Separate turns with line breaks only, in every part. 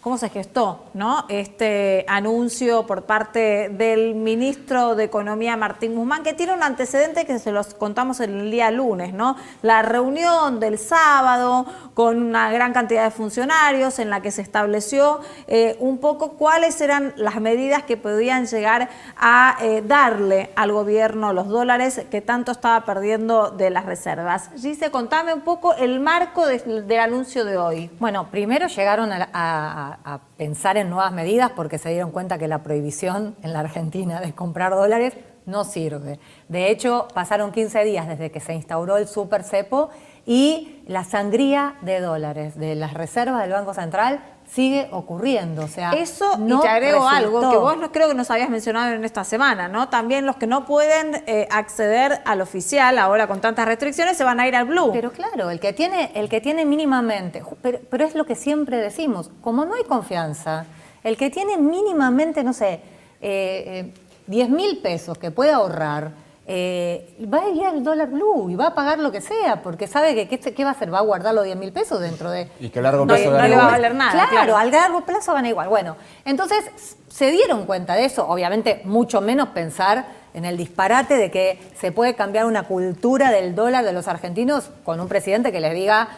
cómo se gestó, ¿no?, este anuncio por parte del ministro de Economía, Martín Guzmán, que tiene un antecedente que se los contamos el día lunes, ¿no? La reunión del sábado con una gran cantidad de funcionarios en la que se estableció un poco cuáles eran las medidas que podían llegar a darle al gobierno los dólares que tanto estaba perdiendo de las reservas. Gise, contame un poco el marco del anuncio de hoy.
Bueno, primero llegaron a pensar en nuevas medidas porque se dieron cuenta que la prohibición en la Argentina de comprar dólares no sirve. De hecho, pasaron 15 días desde que se instauró el super cepo y la sangría de dólares de las reservas del Banco Central sigue ocurriendo, o sea,
eso,
no
y te agrego
resultó.
algo que vos no creo que nos habías mencionado en esta semana, ¿no? También los que no pueden acceder al oficial ahora con tantas restricciones se van a ir al blue.
Pero claro, el que tiene mínimamente, pero es lo que siempre decimos, como no hay confianza, el que tiene mínimamente, no sé, 10.000 pesos que puede ahorrar, va a ir al dólar blue y va a pagar lo que sea, porque sabe que ¿qué va a hacer? Va a guardar los 10.000 pesos dentro de...
Y que a largo plazo
no le va a valer nada.
Claro, al largo plazo van a igual. Bueno, entonces se dieron cuenta de eso, obviamente mucho menos pensar en el disparate de que se puede cambiar una cultura del dólar de los argentinos con un presidente que les diga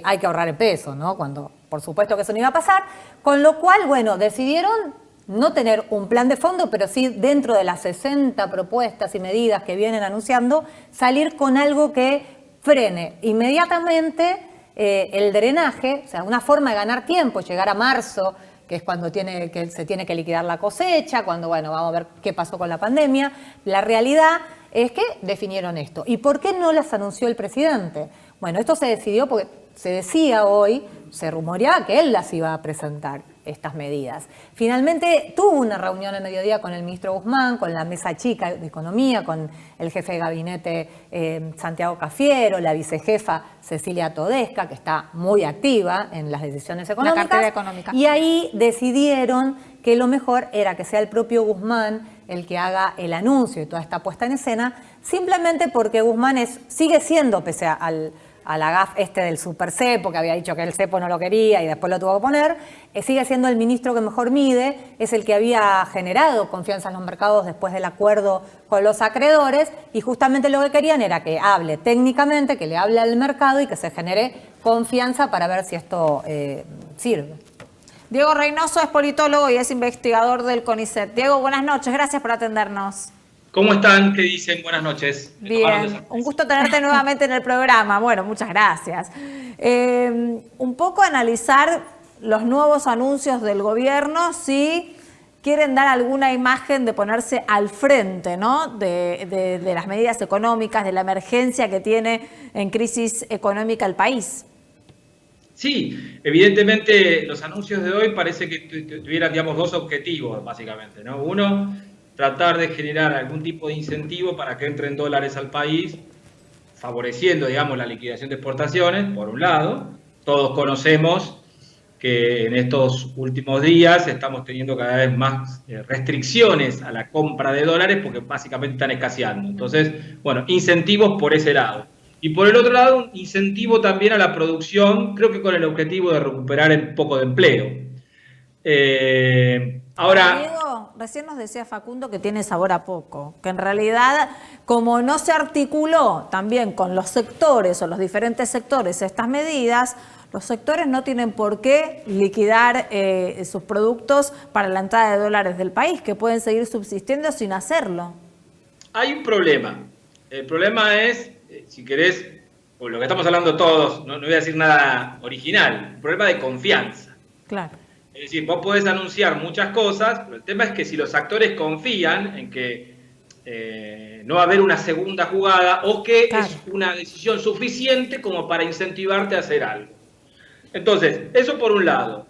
hay que ahorrar el peso, ¿no? Cuando por supuesto que eso no iba a pasar, con lo cual, bueno, decidieron no tener un plan de fondo, pero sí dentro de las 60 propuestas y medidas que vienen anunciando, salir con algo que frene inmediatamente el drenaje, o sea, una forma de ganar tiempo, llegar a marzo, que es cuando se tiene que liquidar la cosecha, cuando, bueno, vamos a ver qué pasó con la pandemia. La realidad es que definieron esto. ¿Y por qué no las anunció el presidente? Bueno, esto se decidió porque se decía hoy, se rumoreaba que él las iba a presentar, estas medidas. Finalmente tuvo una reunión al mediodía con el ministro Guzmán, con la mesa chica de Economía, con el jefe de gabinete Santiago Cafiero, la vicejefa Cecilia Todesca, que está muy activa en las decisiones económicas.
La cartera económica.
Y ahí decidieron que lo mejor era que sea el propio Guzmán el que haga el anuncio y toda esta puesta en escena, simplemente porque Guzmán sigue siendo, pese a la gaf del super cepo, que había dicho que el cepo no lo quería y después lo tuvo que poner, sigue siendo el ministro que mejor mide, es el que había generado confianza en los mercados después del acuerdo con los acreedores, y justamente lo que querían era que hable técnicamente, que le hable al mercado y que se genere confianza para ver si esto sirve.
Diego Reynoso es politólogo y es investigador del CONICET. Diego, buenas noches, gracias por atendernos.
¿Cómo están? ¿Qué dicen? Buenas noches.
Bien, un gusto tenerte nuevamente en el programa. Bueno, muchas gracias. Un poco analizar los nuevos anuncios del gobierno, si quieren dar alguna imagen de ponerse al frente, ¿no?, de las medidas económicas, de la emergencia que tiene en crisis económica el país.
Sí, evidentemente los anuncios de hoy parece que tuvieran, digamos, dos objetivos, básicamente, ¿no? Uno, tratar de generar algún tipo de incentivo para que entren dólares al país, favoreciendo, digamos, la liquidación de exportaciones, por un lado. Todos conocemos que en estos últimos días estamos teniendo cada vez más restricciones a la compra de dólares porque básicamente están escaseando. Entonces, bueno, incentivos por ese lado. Y por el otro lado, un incentivo también a la producción, creo que con el objetivo de recuperar un poco de empleo. Ahora,
Diego, recién nos decía Facundo que tiene sabor a poco, que en realidad, como no se articuló también con los sectores o los diferentes sectores estas medidas, los sectores no tienen por qué liquidar sus productos para la entrada de dólares del país, que pueden seguir subsistiendo sin hacerlo.
hay un problema. El problema es, si querés, por lo que estamos hablando todos, no voy a decir nada original, un problema de confianza.
Claro.
Es decir, vos podés anunciar muchas cosas, pero el tema es que si los actores confían en que no va a haber una segunda jugada o que
Claro,
es una decisión suficiente como para incentivarte a hacer algo. Entonces, eso por un lado.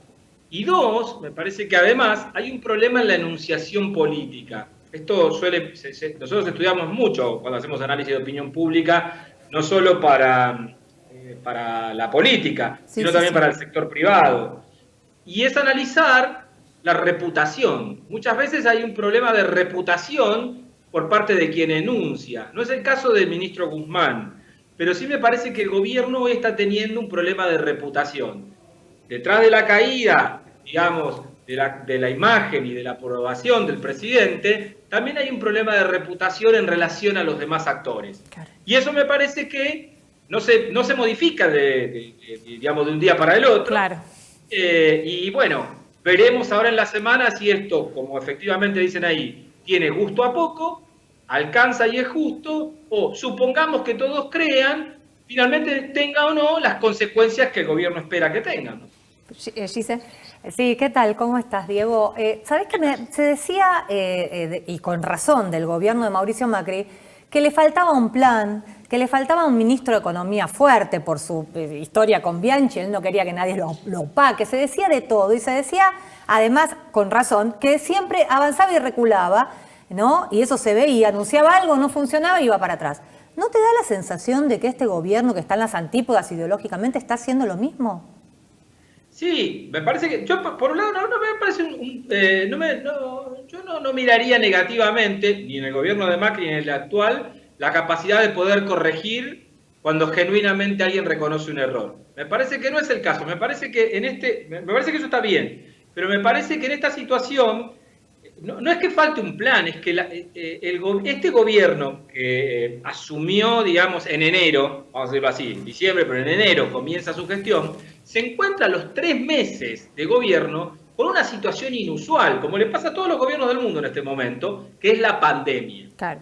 Y dos, me parece que además hay un problema en la enunciación política. Esto nosotros estudiamos mucho cuando hacemos análisis de opinión pública, no solo para la política, sino también para el sector privado. Y es analizar la reputación. Muchas veces hay un problema de reputación por parte de quien enuncia. No es el caso del ministro Guzmán, pero sí me parece que el gobierno hoy está teniendo un problema de reputación. Detrás de la caída digamos, de la imagen y de la aprobación del presidente, también hay un problema de reputación en relación a los demás actores.
Claro.
Y eso me parece que no se modifica digamos, de un día para el otro.
Claro.
Y bueno, veremos ahora en la semana si esto, como efectivamente dicen ahí, tiene gusto a poco, alcanza y es justo, o supongamos que todos crean, finalmente tenga o no las consecuencias que el gobierno espera que tengan.
Gise. Sí, ¿qué tal? ¿Cómo estás, Diego? ¿Sabés que se decía, y con razón, del gobierno de Mauricio Macri, que le faltaba un plan, que le faltaba un ministro de Economía fuerte por su historia con Bianchi, él no quería que nadie lo opaque, se decía de todo, y se decía, además, con razón, que siempre avanzaba y reculaba, ¿no? Y eso se veía, anunciaba algo, no funcionaba y iba para atrás. ¿No te da la sensación de que este gobierno, que está en las antípodas ideológicamente, está haciendo lo mismo?
Sí, me parece que, yo por un lado no me parece yo no miraría negativamente, ni en el gobierno de Macri ni en el actual, la capacidad de poder corregir cuando genuinamente alguien reconoce un error. Me parece que no es el caso, me parece que me parece que eso está bien, pero me parece que en esta situación no es que falte un plan, es que este gobierno que asumió, digamos, en enero, vamos a decirlo así, en diciembre, pero en enero comienza su gestión, se encuentra a los 3 meses de gobierno con una situación inusual, como le pasa a todos los gobiernos del mundo en este momento, que es la pandemia.
Claro.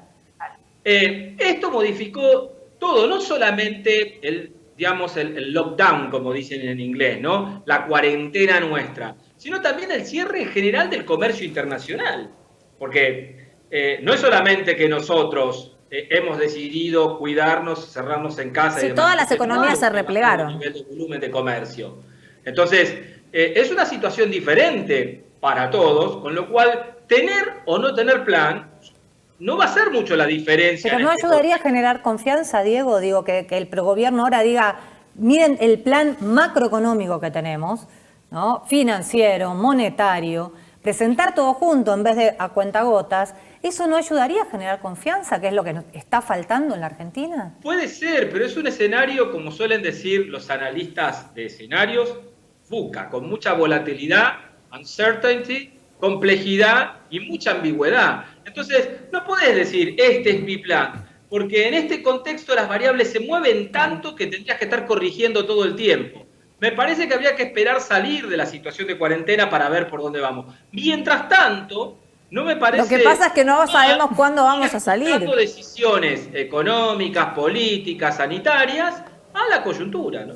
Esto modificó todo, no solamente el lockdown, como dicen en inglés, ¿no? La cuarentena nuestra, sino también el cierre general del comercio internacional. Porque no es solamente que nosotros hemos decidido cuidarnos, cerrarnos en casa.
Sí,
y demás,
todas las economías se replegaron.
A nivel de volumen de comercio. Entonces, es una situación diferente para todos, con lo cual, tener o no tener plan no va a hacer mucho la diferencia.
Pero ¿no ayudaría a generar confianza, Diego? Digo, que el gobierno ahora diga, miren el plan macroeconómico que tenemos, ¿no? Financiero, monetario, presentar todo junto en vez de a cuentagotas. ¿Eso no ayudaría a generar confianza, que es lo que nos está faltando en la Argentina?
Puede ser, pero es un escenario, como suelen decir los analistas de escenarios, FUCA, con mucha volatilidad, uncertainty, complejidad y mucha ambigüedad. Entonces, no puedes decir, este es mi plan, porque en este contexto las variables se mueven tanto que tendrías que estar corrigiendo todo el tiempo. Me parece que habría que esperar salir de la situación de cuarentena para ver por dónde vamos. Mientras tanto, no me parece...
Lo que pasa es que no sabemos cuándo vamos a salir.
Dando decisiones económicas, políticas, sanitarias, a la coyuntura, ¿no?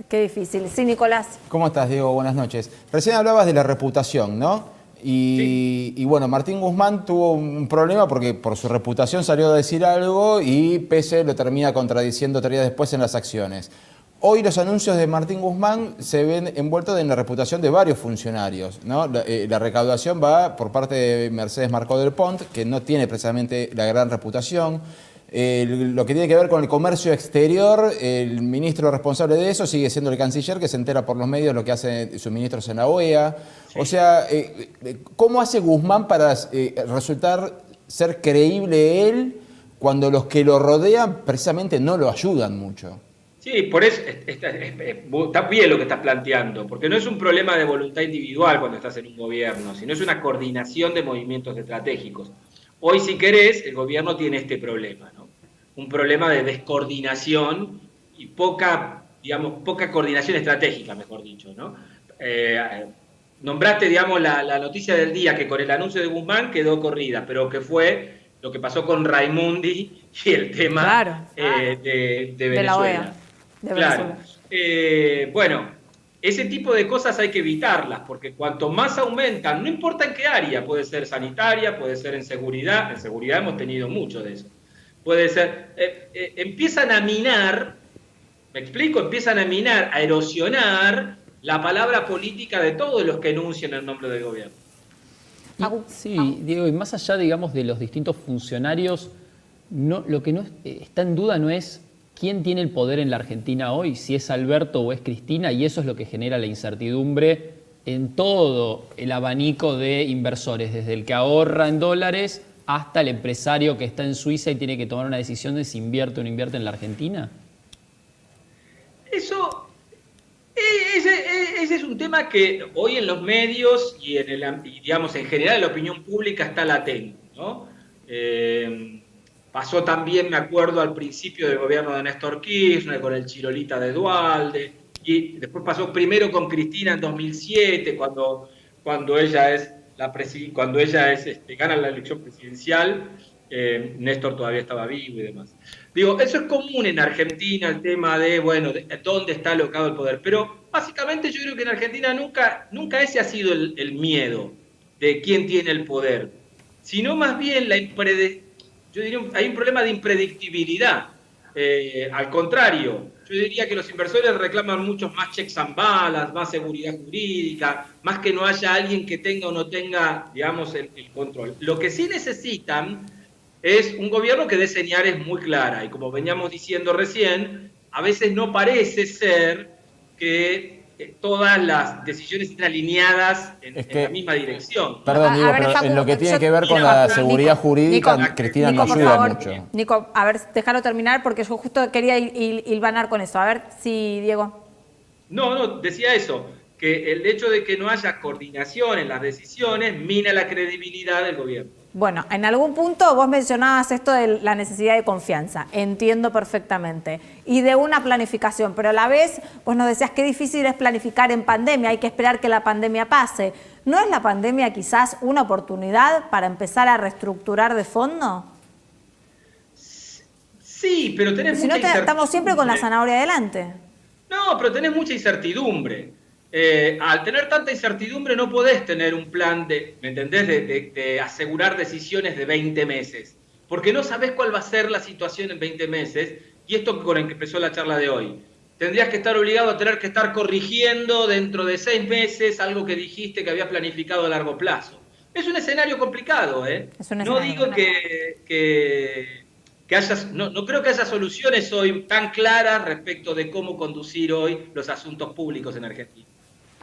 Qué difícil. Sí, Nicolás.
¿Cómo estás, Diego? Buenas noches. Recién hablabas de la reputación, ¿no? Y bueno, Martín Guzmán tuvo un problema porque por su reputación salió a decir algo y Pese lo termina contradiciendo 3 días después en las acciones. Hoy los anuncios de Martín Guzmán se ven envueltos en la reputación de varios funcionarios, ¿no? La recaudación va por parte de Mercedes Marcó del Pont, que no tiene precisamente la gran reputación. Lo que tiene que ver con el comercio exterior, el ministro responsable de eso sigue siendo el canciller, que se entera por los medios lo que hacen sus ministros en la OEA. Sí. O sea, ¿cómo hace Guzmán para resultar ser creíble él cuando los que lo rodean precisamente no lo ayudan mucho?
Sí, por eso está bien lo que estás planteando, porque no es un problema de voluntad individual cuando estás en un gobierno, sino es una coordinación de movimientos estratégicos. Hoy, si querés, el gobierno tiene este problema, ¿no? Un problema de descoordinación y poca coordinación estratégica, mejor dicho, ¿no? Nombraste, digamos, la noticia del día, que con el anuncio de Guzmán quedó corrida, pero que fue lo que pasó con Raimundi y el tema de Venezuela.
De la OEA. De
Venezuela. Claro. Bueno, ese tipo de cosas hay que evitarlas, porque cuanto más aumentan, no importa en qué área, puede ser sanitaria, puede ser en seguridad hemos tenido mucho de eso, puede ser, empiezan a minar, ¿me explico? Empiezan a minar, a erosionar la palabra política de todos los que enuncian el nombre del gobierno.
Sí, Diego, y más allá, digamos, de los distintos funcionarios, lo que no está en duda no es quién tiene el poder en la Argentina hoy, si es Alberto o es Cristina, y eso es lo que genera la incertidumbre en todo el abanico de inversores, desde el que ahorra en dólares hasta el empresario que está en Suiza y tiene que tomar una decisión de si invierte o no invierte en la Argentina.
Eso ese es un tema que hoy en los medios y digamos, en general en la opinión pública está latente, ¿no? Pasó también, me acuerdo, al principio del gobierno de Néstor Kirchner, con el Chirolita de Duhalde, y después pasó primero con Cristina en 2007, cuando ella gana la elección presidencial. Néstor todavía estaba vivo y demás. Digo, eso es común en Argentina, el tema de, bueno, dónde está alocado el poder. Pero básicamente yo creo que en Argentina nunca ese ha sido el miedo de quién tiene el poder, sino más bien yo diría hay un problema de impredictibilidad. Al contrario, yo diría que los inversores reclaman muchos más checks and balance, más seguridad jurídica, más que no haya alguien que tenga o no tenga, digamos, el control. Lo que sí necesitan es un gobierno que dé señales muy claras. Y como veníamos diciendo recién, a veces no parece ser que todas las decisiones estén alineadas en la misma dirección.
Perdón, Diego, pero
Facu,
en lo que tiene
yo-
que ver con
Nico,
la seguridad jurídica,
Nico,
Cristina
Nico,
no
por
ayuda
favor,
mucho.
Nico, a ver, déjalo terminar porque yo justo quería hilvanar con eso. A ver si, Diego.
No, decía eso, que el hecho de que no haya coordinación en las decisiones mina la credibilidad del gobierno.
Bueno, en algún punto vos mencionabas esto de la necesidad de confianza, entiendo perfectamente, y de una planificación, pero a la vez vos nos decías qué difícil es planificar en pandemia, hay que esperar que la pandemia pase. ¿No es la pandemia quizás una oportunidad para empezar a reestructurar de fondo?
Sí, pero tenés
Si no,
mucha incertidumbre.
estamos siempre con la zanahoria adelante.
No, pero tenés mucha incertidumbre. Al tener tanta incertidumbre no podés tener un plan ¿me entendés? De asegurar decisiones de 20 meses. Porque no sabés cuál va a ser la situación en 20 meses. Y esto con el que empezó la charla de hoy. Tendrías que estar obligado a tener que estar corrigiendo dentro de 6 meses algo que dijiste que habías planificado a largo plazo. Es un escenario complicado, ¿eh?
Es un
No
escenario
digo que no creo que haya soluciones hoy tan claras respecto de cómo conducir hoy los asuntos públicos en Argentina.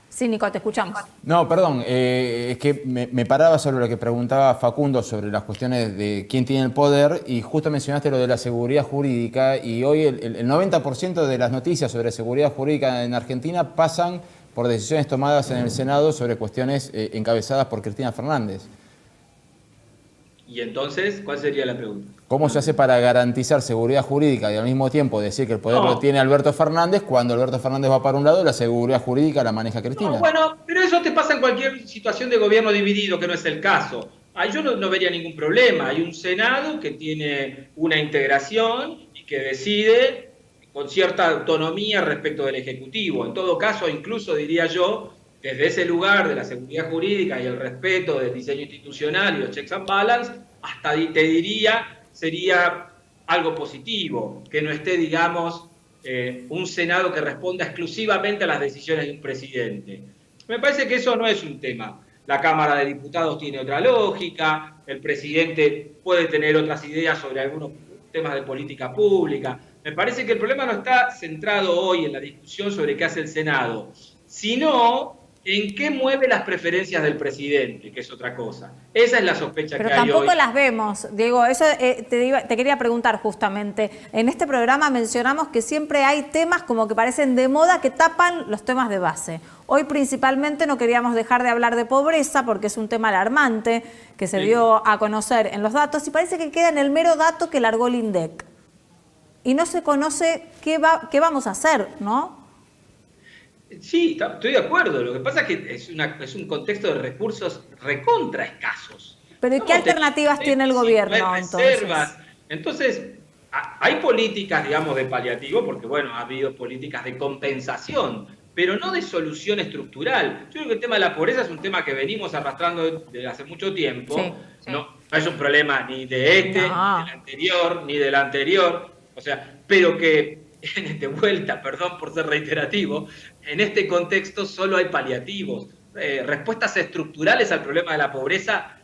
Sí, Nico, te escuchamos.
No, perdón, es que me paraba sobre lo que preguntaba Facundo sobre las cuestiones de quién tiene el poder y justo mencionaste lo de la seguridad jurídica y hoy el 90% de las noticias sobre seguridad jurídica en Argentina pasan por decisiones tomadas en el Senado sobre cuestiones encabezadas por Cristina Fernández.
Y entonces, ¿cuál sería la pregunta?
¿Cómo se hace para garantizar seguridad jurídica y al mismo tiempo decir que el poder lo tiene Alberto Fernández cuando Alberto Fernández va para un lado y la seguridad jurídica la maneja Cristina?
No, bueno, pero eso te pasa en cualquier situación de gobierno dividido, que no es el caso. Ahí yo no vería ningún problema. Hay un Senado que tiene una integración y que decide con cierta autonomía respecto del Ejecutivo. En todo caso, incluso diría yo, desde ese lugar de la seguridad jurídica y el respeto del diseño institucional y los checks and balance, hasta te diría sería algo positivo, que no esté, digamos, un Senado que responda exclusivamente a las decisiones de un presidente. Me parece que eso no es un tema. La Cámara de Diputados tiene otra lógica, el presidente puede tener otras ideas sobre algunos temas de política pública. Me parece que el problema no está centrado hoy en la discusión sobre qué hace el Senado, sino en qué mueve las preferencias del presidente, que es otra cosa. Esa es la sospecha
Pero
que hay hoy.
tampoco las vemos, Diego. Eso te quería preguntar justamente. En este programa mencionamos que siempre hay temas como que parecen de moda que tapan los temas de base. Hoy principalmente no queríamos dejar de hablar de pobreza porque es un tema alarmante que se dio a conocer en los datos y parece que queda en el mero dato que largó el INDEC. Y no se conoce qué vamos a hacer, ¿no?
Sí, estoy de acuerdo. Lo que pasa es que es un contexto de recursos recontra escasos.
Pero ¿y qué alternativas tiene el gobierno,
no hay reservas. Entonces, hay políticas, digamos, de paliativo, porque, bueno, ha habido políticas de compensación, pero no de solución estructural. Yo creo que el tema de la pobreza es un tema que venimos arrastrando desde hace mucho tiempo.
Sí.
No es un problema ni de ni del anterior, ni del anterior. O sea, pero que, de vuelta, perdón por ser reiterativo, en este contexto solo hay paliativos. Respuestas estructurales al problema de la pobreza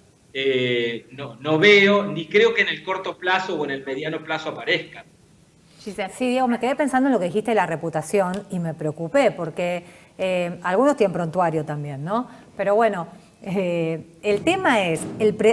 no veo, ni creo que en el corto plazo o en el mediano plazo aparezcan.
Sí, Diego, me quedé pensando en lo que dijiste de la reputación y me preocupé porque algunos tienen prontuario también, ¿no? Pero bueno, el tema es,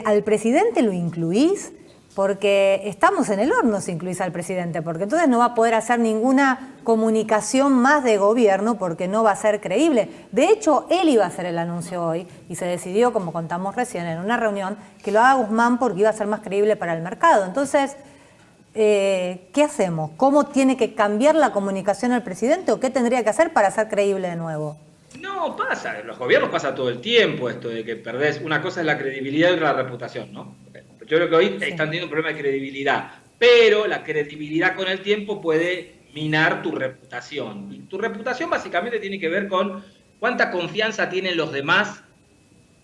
¿al presidente lo incluís? porque estamos en el horno si incluís al presidente, porque entonces no va a poder hacer ninguna comunicación más de gobierno porque no va a ser creíble. De hecho, él iba a hacer el anuncio hoy y se decidió, como contamos recién en una reunión, que lo haga Guzmán porque iba a ser más creíble para el mercado. Entonces, ¿qué hacemos? ¿Cómo tiene que cambiar la comunicación al presidente o qué tendría que hacer para ser creíble de nuevo?
No, pasa, en los gobiernos pasa todo el tiempo esto de que perdés, una cosa es la credibilidad y otra la reputación, ¿no? Yo creo que hoy están teniendo un problema de credibilidad, pero la credibilidad con el tiempo puede minar tu reputación. Y tu reputación básicamente tiene que ver con cuánta confianza tienen los demás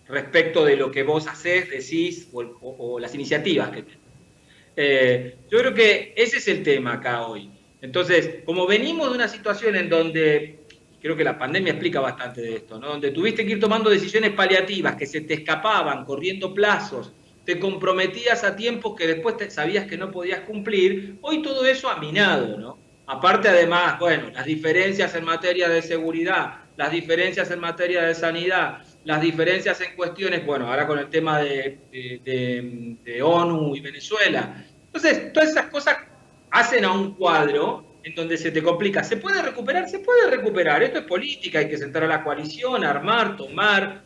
respecto de lo que vos hacés, decís o las iniciativas que tenés. Yo creo que ese es el tema acá hoy. Entonces, como venimos de una situación en donde, creo que la pandemia explica bastante de esto, ¿no? Donde tuviste que ir tomando decisiones paliativas que se te escapaban, corriendo plazos, te comprometías a tiempos que después sabías que no podías cumplir, hoy todo eso ha minado, ¿no? Aparte, además, bueno, las diferencias en materia de seguridad, las diferencias en materia de sanidad, las diferencias en cuestiones, bueno, ahora con el tema de ONU y Venezuela. Entonces, todas esas cosas hacen a un cuadro en donde se te complica. ¿Se puede recuperar? Se puede recuperar. Esto es política, hay que sentar a la coalición, armar, tomar,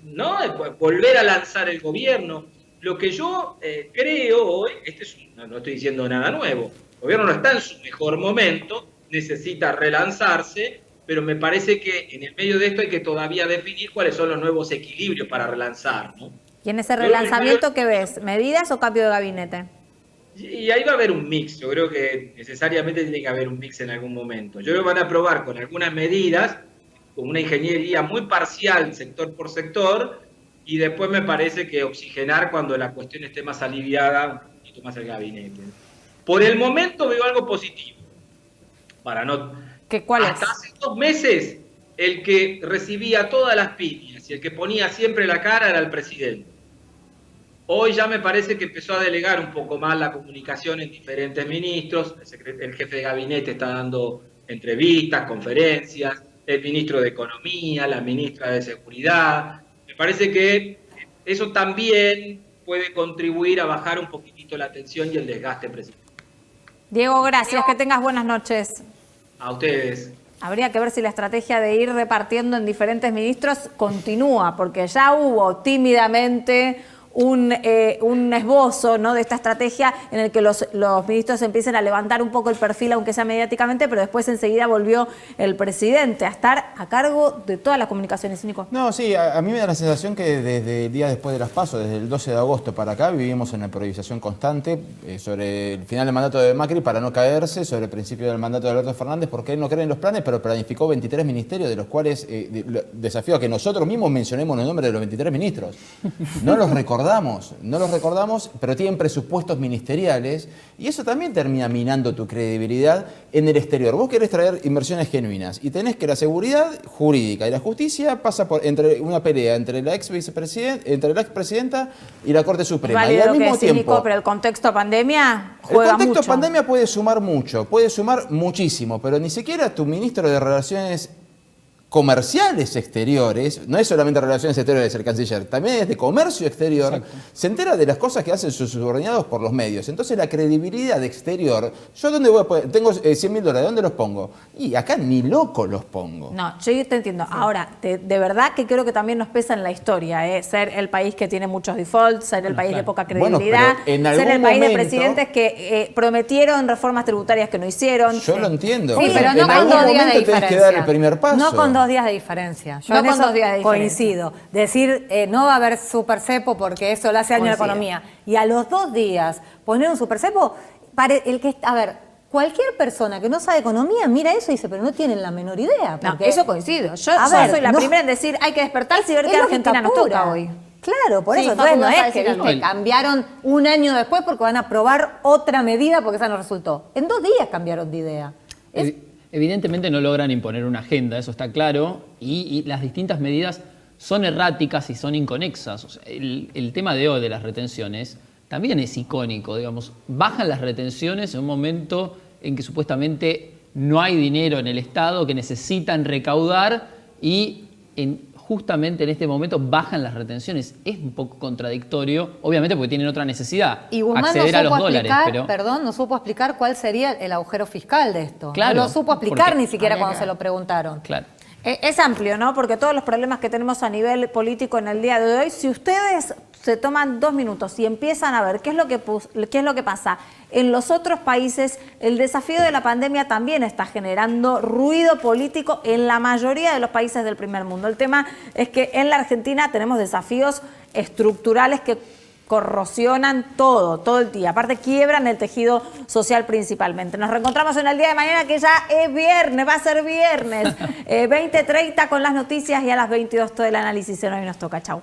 ¿no? Volver a lanzar el gobierno. Lo que yo creo hoy, no estoy diciendo nada nuevo, el gobierno no está en su mejor momento, necesita relanzarse, pero me parece que en el medio de esto hay que todavía definir cuáles son los nuevos equilibrios para relanzar, ¿no?
¿Y en ese relanzamiento qué ves? ¿Medidas o cambio de gabinete?
Y ahí va a haber un mix, yo creo que necesariamente tiene que haber un mix en algún momento. Yo creo que van a probar con algunas medidas, con una ingeniería muy parcial, sector por sector, y después me parece que oxigenar cuando la cuestión esté más aliviada, un poquito más el gabinete. Por el momento veo algo positivo. Para no...
¿Cuál es?
Hasta hace 2 meses, el que recibía todas las piñas y el que ponía siempre la cara era el presidente. Hoy ya me parece que empezó a delegar un poco más la comunicación en diferentes ministros. El jefe de gabinete está dando entrevistas, conferencias, el ministro de Economía, la ministra de Seguridad. Me parece que eso también puede contribuir a bajar un poquitito la tensión y el desgaste presidente.
Diego, gracias. Que tengas buenas noches.
A ustedes.
Habría que ver si la estrategia de ir repartiendo en diferentes ministros continúa, porque ya hubo tímidamente un esbozo, ¿no?, de esta estrategia en el que los ministros empiecen a levantar un poco el perfil, aunque sea mediáticamente, pero después enseguida volvió el presidente a estar a cargo de todas las comunicaciones. Nico.
No, sí, a mí me da la sensación que desde el día después de las PASO, desde el 12 de agosto para acá, vivimos en una improvisación constante sobre el final del mandato de Macri para no caerse, sobre el principio del mandato de Alberto Fernández, porque él no cree en los planes, pero planificó 23 ministerios, de los cuales desafío a que nosotros mismos mencionemos los nombres de los 23 ministros. No los recordamos, pero tienen presupuestos ministeriales y eso también termina minando tu credibilidad en el exterior. Vos querés traer inversiones genuinas y tenés que la seguridad jurídica y la justicia pasa por entre una pelea entre la expresidenta y la Corte Suprema.
Válido
y al
lo que
mismo
decís,
tiempo,
Nico, pero el contexto pandemia juega
el contexto
mucho.
pandemia puede sumar mucho, puede sumar muchísimo, pero ni siquiera tu ministro de Relaciones comerciales exteriores, no es solamente relaciones exteriores el canciller, también es de comercio exterior. Exacto. Se entera de las cosas que hacen sus subordinados por los medios. Entonces la credibilidad de exterior, ¿yo dónde voy a poner? Tengo $100.000, ¿dónde los pongo? Y acá ni loco los pongo.
No, yo te entiendo. Sí. Ahora, de verdad que creo que también nos pesa en la historia, ser el país que tiene muchos defaults, ser el país de poca credibilidad, ser el país de presidentes que prometieron reformas tributarias que no hicieron.
Yo lo entiendo.
Sí, pero no con 2 días de diferencia.
Tenés que dar el primer paso.
No con 2 días de diferencia. Yo
no
en
con
eso
2 días de
coincido. Decir, no va a haber supercepo porque eso le hace daño a la economía. Y a los 2 días poner un supercepo, a ver, cualquier persona que no sabe economía mira eso y dice, pero no tienen la menor idea.
No, eso coincido. Yo soy la primera en decir, hay que despertarse y ver qué Argentina nos toca hoy.
Claro, por eso. Entonces no es que cambiaron un año después porque van a aprobar otra medida porque esa no resultó. En 2 días cambiaron de idea.
Evidentemente no logran imponer una agenda, eso está claro, y las distintas medidas son erráticas y son inconexas. O sea, el tema de hoy de las retenciones también es icónico, digamos. Bajan las retenciones en un momento en que supuestamente no hay dinero en el Estado, que necesitan recaudar, y justamente en este momento bajan las retenciones. Es un poco contradictorio, obviamente porque tienen otra necesidad,
Y Guzmán
acceder a los dólares. Pero
perdón, no supo explicar cuál sería el agujero fiscal de esto.
Claro,
no lo supo explicar
porque
ni siquiera
habría
cuando
que-
se lo preguntaron.
claro.
Es amplio, ¿no? Porque todos los problemas que tenemos a nivel político en el día de hoy, si ustedes se toman 2 minutos y empiezan a ver qué es lo que pasa en los otros países, el desafío de la pandemia también está generando ruido político en la mayoría de los países del primer mundo. El tema es que en la Argentina tenemos desafíos estructurales que corrosionan todo el día. Aparte, quiebran el tejido social principalmente. Nos reencontramos en el día de mañana, que ya es viernes, va a ser viernes. 20:30 con las noticias y a las 22 todo el análisis en Hoy Nos Toca. Chau.